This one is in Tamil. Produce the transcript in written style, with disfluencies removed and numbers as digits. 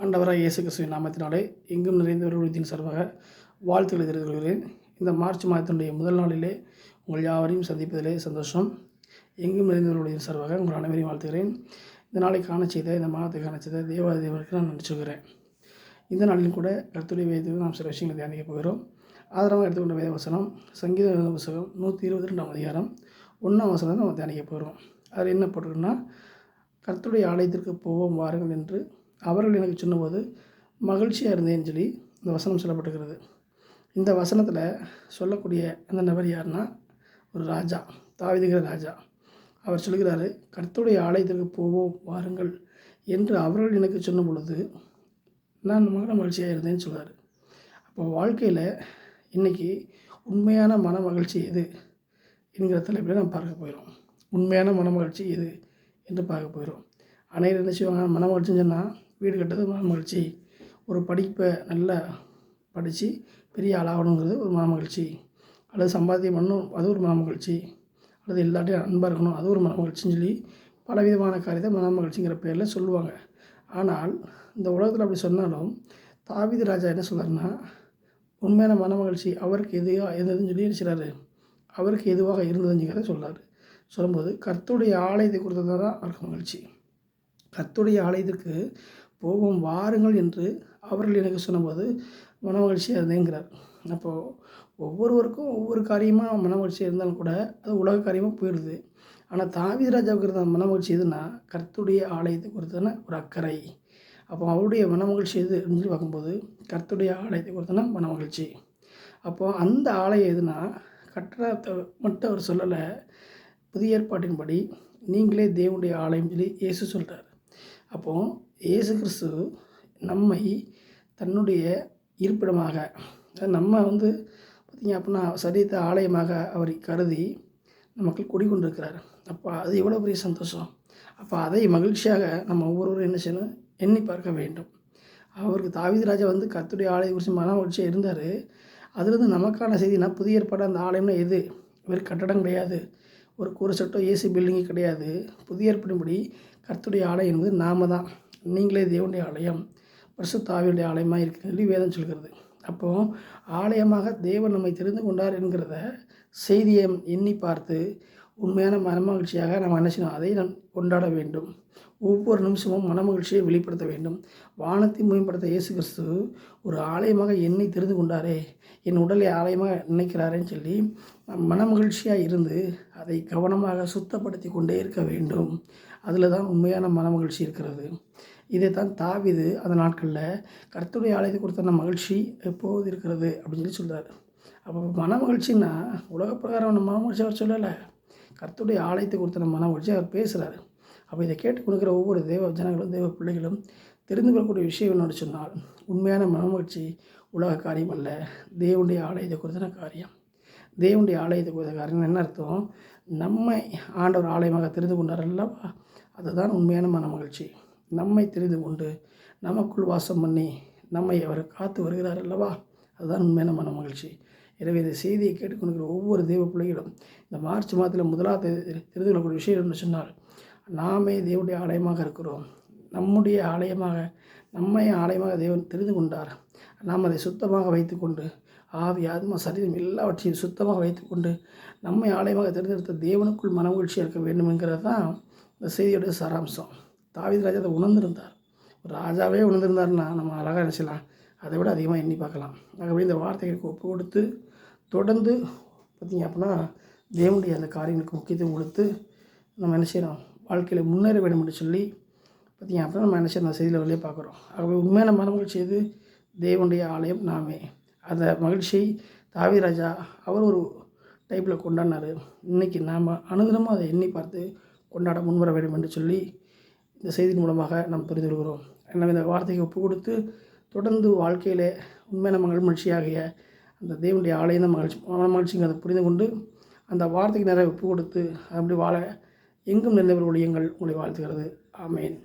ஆண்டவராக இயேசு கிறிஸ்துவின் நாமத்தினாலே எங்கும் நிறைந்தவர்களுடைய சார்பாக வாழ்த்துக்களை தெரிவித்துக் கொள்கிறேன். இந்த மார்ச் மாதத்தினுடைய முதல் நாளிலே உங்கள் யாவரையும் சந்திப்பதிலே சந்தோஷம். எங்கும் நிறைந்தவர்களுடைய சார்பாக உங்கள் அனைவரையும் வாழ்த்துகிறேன். இந்த நாளை காண செய்த, இந்த மாதத்தை காண செய்த தேவாதிதேவருக்கு நான் நன்றி சொல்கிறேன். இந்த நாளிலும் கூட கர்த்தருடைய வேதத்தில் நாம் சில விஷயங்களை தியானிக்க போகிறோம். ஆதாரமாக எடுத்துக்கொண்ட வேத வசனம் சங்கீத புத்தகம் 122 அதிகாரம் 1 வசனம் நம்ம தியானிக்க போகிறோம். அதில் என்ன போட்டிருக்குன்னா, கர்த்தருடைய ஆலயத்திற்கு போவோம் வாருங்கள் என்று அவர்கள் எனக்கு சொன்னபோது மகிழ்ச்சியாக இருந்தேன்னு சொல்லி இந்த வசனம் சொல்லப்பட்டிருக்கிறது. இந்த வசனத்தில் சொல்லக்கூடிய அந்த நபர் யாருன்னா, ஒரு ராஜா, தாவீதுங்கிற ராஜா. அவர் சொல்கிறாரு, கர்த்தருடைய ஆலயத்திற்கு போவோம் வாருங்கள் என்று அவர்கள் எனக்கு சொன்ன பொழுது நான் மகிழ்ச்சியாக இருந்தேன்னு சொல்கிறார். அப்போ வாழ்க்கையில் இன்றைக்கி உண்மையான மன மகிழ்ச்சி எது என்கிற தலைப்பில் நம்ம பார்க்க போயிடும். உண்மையான மன மகிழ்ச்சி எது என்று பார்க்க போயிடும். அனைவரும் என்ன செய்வாங்க, மன மகிழ்ச்சின்னு சொன்னால் வீடு கட்டுறது மன மகிழ்ச்சி, ஒரு படிப்பை நல்லா படித்து பெரிய ஆளாகணுங்கிறது ஒரு மன மகிழ்ச்சி, அல்லது சம்பாத்தியம் பண்ணணும் அது ஒரு மன மகிழ்ச்சி, அல்லது எல்லாத்தையும் அன்பாக இருக்கணும் அது ஒரு மன மகிழ்ச்சின்னு சொல்லி பலவிதமான காரியத்தை மன மகிழ்ச்சிங்கிற பேரில் சொல்லுவாங்க. ஆனால் இந்த உலகத்தில் அப்படி சொன்னாலும் தாவீது ராஜா என்ன சொல்கிறாருன்னா, உண்மையான மன மகிழ்ச்சி அவருக்கு எதுன்னு சொல்லி இருக்கிறாரு, அவருக்கு எதுவாக இருந்ததுங்கிறத சொல்கிறார். சொல்லும்போது கர்த்தருடைய ஆலயத்தை கொடுத்தது தான் அவருக்கு மகிழ்ச்சி. கர்த்தருடைய ஆலயத்திற்கு போவோம் வாருங்கள் என்று அவர்கள் எனக்கு சொன்னபோது மன மகிழ்ச்சியாக இருந்தேங்கிறார். அப்போது ஒவ்வொருவருக்கும் ஒவ்வொரு காரியமாக மன மகிழ்ச்சியாக இருந்தாலும் கூட அது உலக காரியமாக போயிடுது. ஆனால் தாவீது ராஜாவுக்கு இருந்த மன மகிழ்ச்சி எதுனா கர்த்தருடைய ஆலயத்தை குறித்தான ஒரு அக்கறை. அப்போ அவருடைய மன மகிழ்ச்சி எது அப்படின்னு சொல்லி பார்க்கும்போது கர்த்தருடைய ஆலயத்தை குறித்தான மன மகிழ்ச்சி. அப்போது அந்த ஆலயம் எதுனா கட்டடத்தை மட்டும் அவர் சொல்லலை, புதிய ஏற்பாட்டின்படி நீங்களே தேவனுடைய ஆலயம் சொல்லி இயேசு சொல்கிறார். அப்போது இயேசு கிறிஸ்து நம்மை தன்னுடைய இருப்பிடமாக, நம்ம பார்த்திங்க அப்படின்னா சரீரத்தை ஆலயமாக அவர் கருதி நமக்கு குடிக்கொண்டிருக்கிறார். அப்போ அது எவ்வளோ பெரிய சந்தோஷம். அப்போ அதை மகிழ்ச்சியாக நம்ம ஒவ்வொருவரும் என்ன செய்யணும், எண்ணி பார்க்க வேண்டும். அவருக்கு தாவீது ராஜா கர்த்தருடைய ஆலயம் குறித்து மன மகிழ்ச்சியாக இருந்தார். அதுலேருந்து நமக்கான செய்தினா புதிய ஏற்பாடு அந்த ஆலயம்னா எது, வெறும் கட்டடம் கிடையாது, ஒரு கூரை சட்டோ ஏசி பில்டிங்கு கிடையாது. புதிய ஏற்பாடின்படி கர்த்தருடைய ஆலயம் என்பது நாம தான். நீங்களே தேவனுடைய ஆலயம், பரிசுத்த ஆவியுடைய ஆலயமாக இருக்குன்னு சொல்லி வேதம் சொல்கிறது. அப்போது ஆலயமாக தேவன் நம்மை தெரிந்து கொண்டார் என்கிறத செய்தியை எண்ணி பார்த்து உண்மையான மனமகிழ்ச்சியாக நம்ம என்ன செய்யணும், அதை நாம் கொண்டாட வேண்டும். ஒவ்வொரு நிமிஷமும் மனமகிழ்ச்சியை வெளிப்படுத்த வேண்டும். வானத்தை மேம்படுத்த இயேசு கிறிஸ்து ஒரு ஆலயமாக என்னை தெரிந்து கொண்டாரே, என் உடலை ஆலயமாக நினைக்கிறாரேன்னு சொல்லி மனமகிழ்ச்சியாக இருந்து அதை கவனமாக சுத்தப்படுத்தி கொண்டே இருக்க வேண்டும். அதில் தான் உண்மையான மனமகிழ்ச்சி இருக்கிறது. இதைத்தான் தாவீது அந்த நாட்களில் கர்த்தருடைய ஆலயத்தை கொடுத்த மகிழ்ச்சி எப்போது இருக்கிறது அப்படின்னு சொல்லி சொல்கிறார். அப்போ மன மகிழ்ச்சின்னா உலக பிரகாரம் நம்ம மன மகிழ்ச்சி அவர் சொல்லலை, கர்த்தருடைய ஆலயத்தை கொடுத்த மன மகிழ்ச்சி அவர் பேசுகிறார். அப்போ இதை கேட்டு கொடுக்குற ஒவ்வொரு தேவ ஜனங்களும் தேவ பிள்ளைகளும் தெரிந்து கொள்ளக்கூடிய விஷயம் என்னோட சொன்னால், உண்மையான மன மகிழ்ச்சி உலக காரியம் அல்ல, தேவனுடைய ஆலயத்தை கொடுத்த காரியம். தேவனுடைய ஆலயத்தை கொடுத்த காரியம் என்ன அர்த்தம், நம்மை ஆண்டவர் ஆலயமாக தெரிந்து கொண்டார் அல்லவா, அதுதான் உண்மையான மன மகிழ்ச்சி. நம்மை தெரிந்து கொண்டு நமக்குள் வாசம் பண்ணி நம்மை அவர் காத்து வருகிறார் அல்லவா, அதுதான் உண்மையான மன மகிழ்ச்சி. எனவே இந்த செய்தியை கேட்டுக்கொண்டிருக்கிற ஒவ்வொரு தேவ பிள்ளைகளும் இந்த மார்ச் மாதத்தில் முதலாவது தெரிந்து கொள்ளக்கூடிய விஷயம் என்று சொன்னால், நாமே தேவனுடைய ஆலயமாக இருக்கிறோம். நம்முடைய ஆலயமாக நம்மை ஆலயமாக தேவன் தெரிந்து கொண்டார். நாம் அதை சுத்தமாக வைத்துக்கொண்டு ஆவி ஆத்மா சரீரம் எல்லாவற்றையும் சுத்தமாக வைத்துக்கொண்டு நம்மை ஆலயமாக தேர்ந்தெடுத்த தேவனுக்குள் மன மகிழ்ச்சியாக இருக்க வேண்டும் என்கிறது தான் இந்த செய்தியோடைய சாராம்சம். தாவீது ராஜா அதை உணர்ந்திருந்தார். ஒரு ராஜாவே உணர்ந்திருந்தார்னா நம்ம அழகாக நினச்சலாம், அதை விட அதிகமாக எண்ணி பார்க்கலாம். ஆகவே இந்த வார்த்தைகளுக்கு ஒப்பு கொடுத்து தொடர்ந்து பார்த்திங்க அப்படின்னா தேவனுடைய அந்த காரியங்களுக்கு முக்கியத்துவம் கொடுத்து நம்ம என்ன செய்யணும், வாழ்க்கையில் முன்னேற வேண்டும் என்று சொல்லி பார்த்திங்க அப்படின்னா நம்ம என்ன செய்யணும், அந்த செய்தியில் வழியே பார்க்குறோம். ஆகவே உண்மையான மன மகிழ்ச்சி எது, தேவனுடைய ஆலயம் நாமே. அந்த மகிழ்ச்சியை தாவீது ராஜா அவர் ஒரு டைப்பில் கொண்டாடினார். இன்றைக்கி நாம் அனுதினமும் அதை எண்ணி பார்த்து கொண்டாட முன்வர வேண்டும் என்று சொல்லி இந்த செய்தியின் மூலமாக நாம் புரிந்து கொள்கிறோம். எனவே இந்த வார்த்தைக்கு ஒப்பு கொடுத்து தொடர்ந்து வாழ்க்கையில் உண்மையான மகிழ்ச்சியாகிய அந்த தேவனுடைய ஆலயம் தான் மகிழ்ச்சிங்கிறத புரிந்து கொண்டு அந்த வார்த்தைக்கு நிறைய ஒப்பு கொடுத்து அப்படி வாழ எங்கும் நிறைந்தவர்களுடைய உங்களை வாழ்த்துகிறது. ஆமேன்.